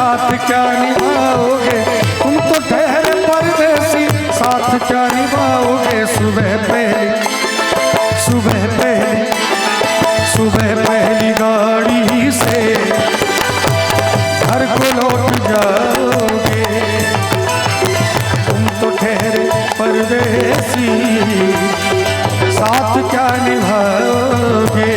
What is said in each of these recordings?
साथ क्या निभाओगे, तुम तो ठहरे परदेसी, साथ क्या निभाओगे। सुबह पहली गाड़ी से घर को लौट जाओगे, तुम तो ठहरे परदेसी, साथ क्या निभाओगे।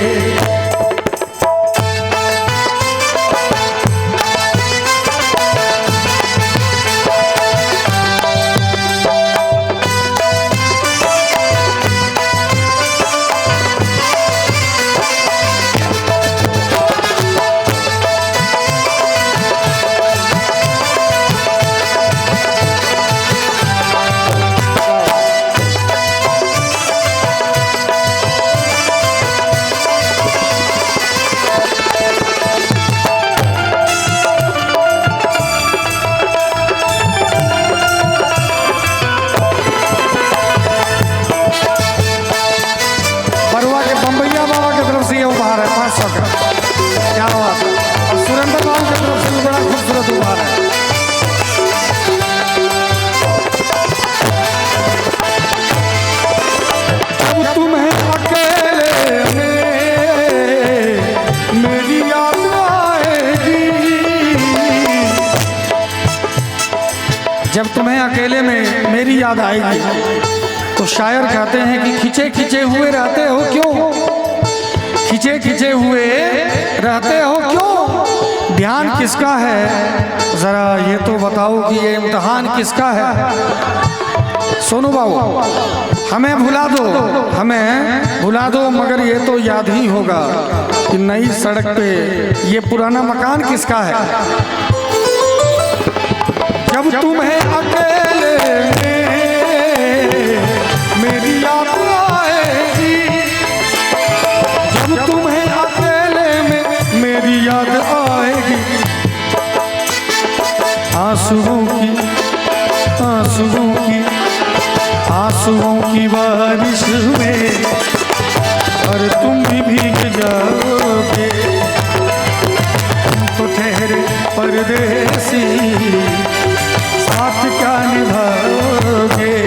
क्या बात है। और सुरेंद्र बाबू की तरफ से भी बड़ा खूबसूरत उपहार है। अब तुम्हें अकेले में मेरी याद आएगी, जब तुम्हें अकेले में मेरी याद आएगी तो शायर कहते हैं कि खिंचे खिंचे हुए रहते हो क्यों, खिंचे खिंचे हुए रहते हो क्यों, ध्यान किसका है जरा ये तो बताओ कि ये इम्तिहान किसका है। सोनू बाबू हमें भुला दो मगर ये तो याद ही होगा कि नई सड़क पे ये पुराना मकान किसका है। जब तुम्हें अकेले मेरी याद आएगी, जब तुम्हें अकेले में मेरी याद आएगी, आंसुओं की बारिश में और तुम भी भीग जाओगे, तुम तो ठहरे परदेसी, साथ क्या निभाओगे।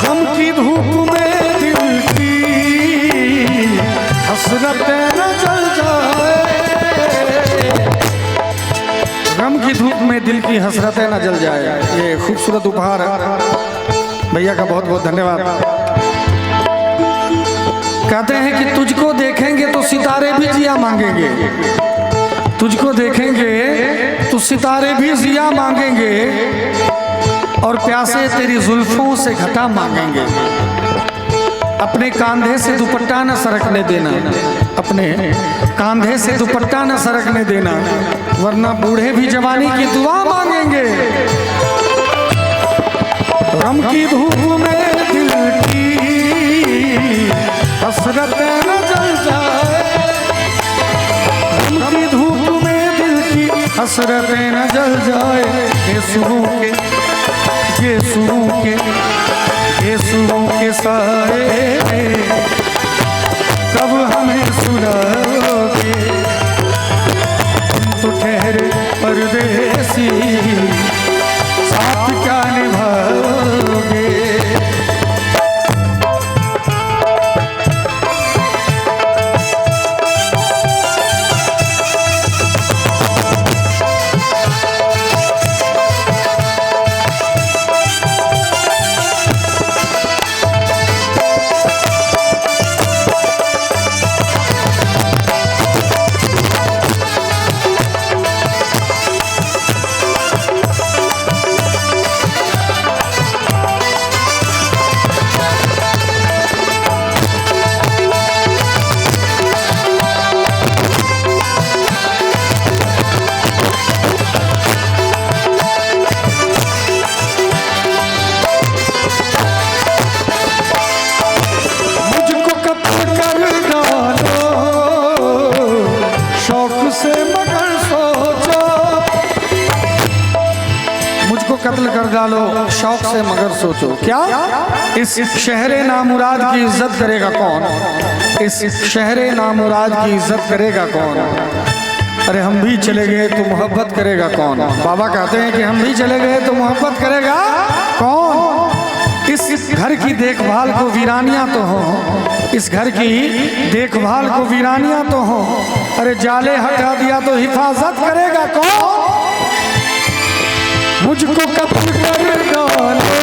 गम की धूप में दिल की हसरतें न जल जाए। ये खूबसूरत उपहार है भैया का, बहुत बहुत धन्यवाद। कहते हैं कि तुझको देखेंगे तो सितारे भी जिया मांगेंगे, तुझको देखेंगे तो सितारे भी जिया मांगेंगे, और प्यासे तेरी जुल्फों से घटा मांगेंगे। अपने कांधे से दुपट्टा न सरकने देना, अपने कांधे से दुपट्टा न सरकने देना, वरना बूढ़े भी जवानी की दुआ मांगेंगे। गम की धूप में दिल की हसरतें न जल जाए, गम की धूप में दिल की हसरतें न जल जाए। ये सुरों के साए कब हमें सुनाओगे, तुम तो ठहरे परदेसी, साथ क्या निभाओगे। कत्ल कर डालो शौक से मगर सोचो क्या इस शहरे नामुराद की इज्जत करेगा कौन, इस शहरे नामुराद की इज्जत करेगा कौन। अरे हम भी चले गए तो मोहब्बत करेगा कौन। बाबा कहते हैं कि हम भी चले गए तो मोहब्बत करेगा कौन। इस घर की देखभाल को वीरानियां तो हो, इस घर की देखभाल को वीरानियां तो हो। अरे जाले हटा दिया तो हिफाजत करेगा कौन। मुझको कत्ल कर डालो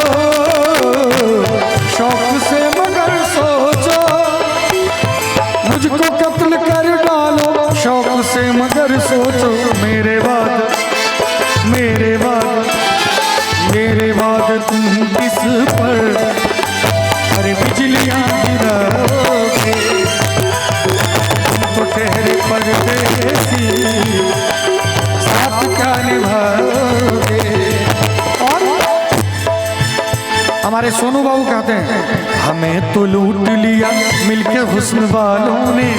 शौक से मगर सोचो, मुझको कत्ल कर डालो शौक से मगर सोचो। मेरे बाद मेरे बाद मेरे बाद तुम किस पर अरे बिजलियां गिराओगे, तो ठहरे परदेसी साथ क्या निभाओगे। और हमारे सोनू बाबू कहते हैं हमें तो लूट लिया मिलके हुस्न वालों ने,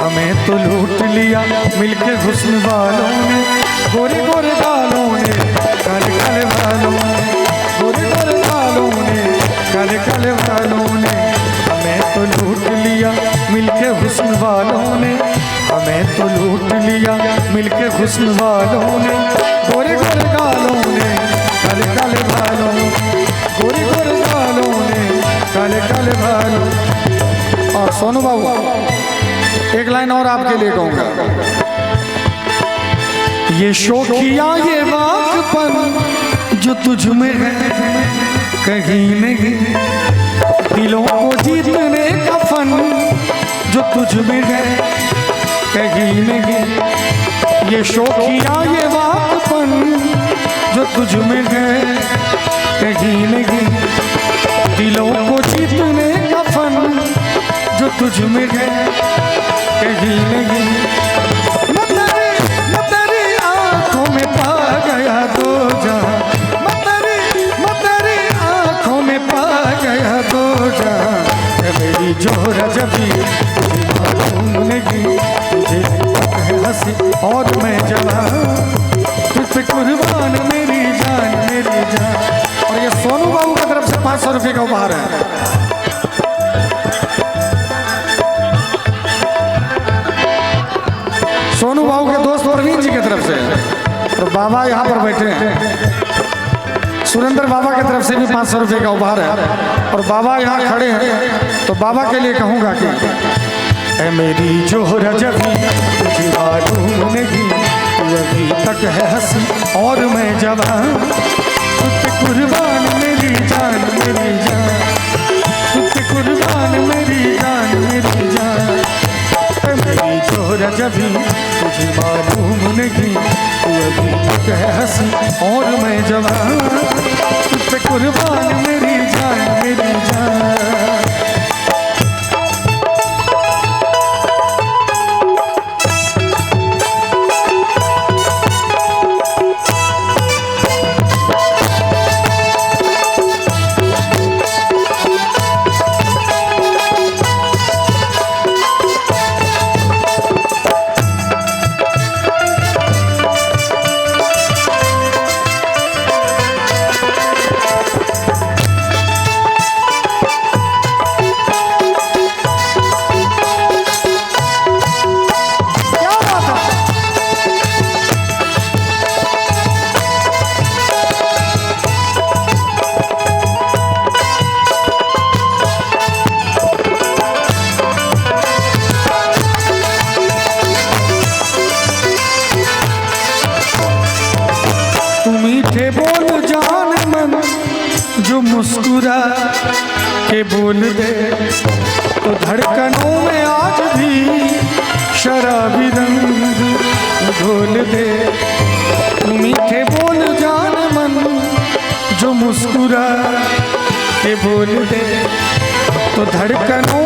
हमें तो लूट लिया मिलके हुस्न वालों ने। गोरे गोरे बालों ने काले काले बालों ने, गोरे गोरे बालों ने काले काले बालों ने। हमें तो लूट लिया मिलके हुस्न वालों ने, हमें तो लूट लिया मिलके हुस्न वालों ने। गोरे गोरे गालों ने काले काले बालों, गोरे गोरे बालों ने काले काले बालों। और सोनू बाबू एक लाइन और आपके लिए कहूँगा। ये शौकिया ये वाकपन जो तुझ में है कहीं नहीं, दिलों को जीतने का फन जो तुझ में है कहीं नहीं। ये शौकिया ये वाकपन जो तुझ में है कहीं नहीं, दिलों को जीतने का फन जो तुझ में है कहीं नहीं। मैं तेरी आंखों में पा गया दो जहां, मैं तेरी आंखों में पा गया दो जहां। मेरी जोहरा जबी मालूम नहीं, तुझे है हंसी और मैं जवान, तुझ पे कुर्बान मेरी जान मेरी जान। और ये सोनू बाबू की तरफ से 500 रुपये का उपहार है। सोनू बाबू के दोस्त प्रवीण जी की तरफ से, और बाबा यहाँ पर बैठे हैं सुरेंद्र बाबा की तरफ से भी 500 रुपये का उपहार है। और बाबा यहाँ खड़े हैं तो बाबा के लिए कहूँगा कि है मेरी जोहरा जबी तुझे मालूम नहीं, तू अभी तक है हंसी और मैं जवान, तुझ कुर्बान मेरी जान मेरी जान, तुझ कुर्बान मेरी जान मेरी जान। मेरी जोहरा जबी तुझे मालूम नहीं, तू अभी तक है हंसी और मैं जवान, तुझ पे कुर्बान मेरी जान मेरी जान। जो मुस्कुरा के बोल दे तो धड़कनों में आज भी शराबी रंग घोल दे। तू मीठे बोल जान मन जो मुस्कुरा के बोल दे तो धड़कनों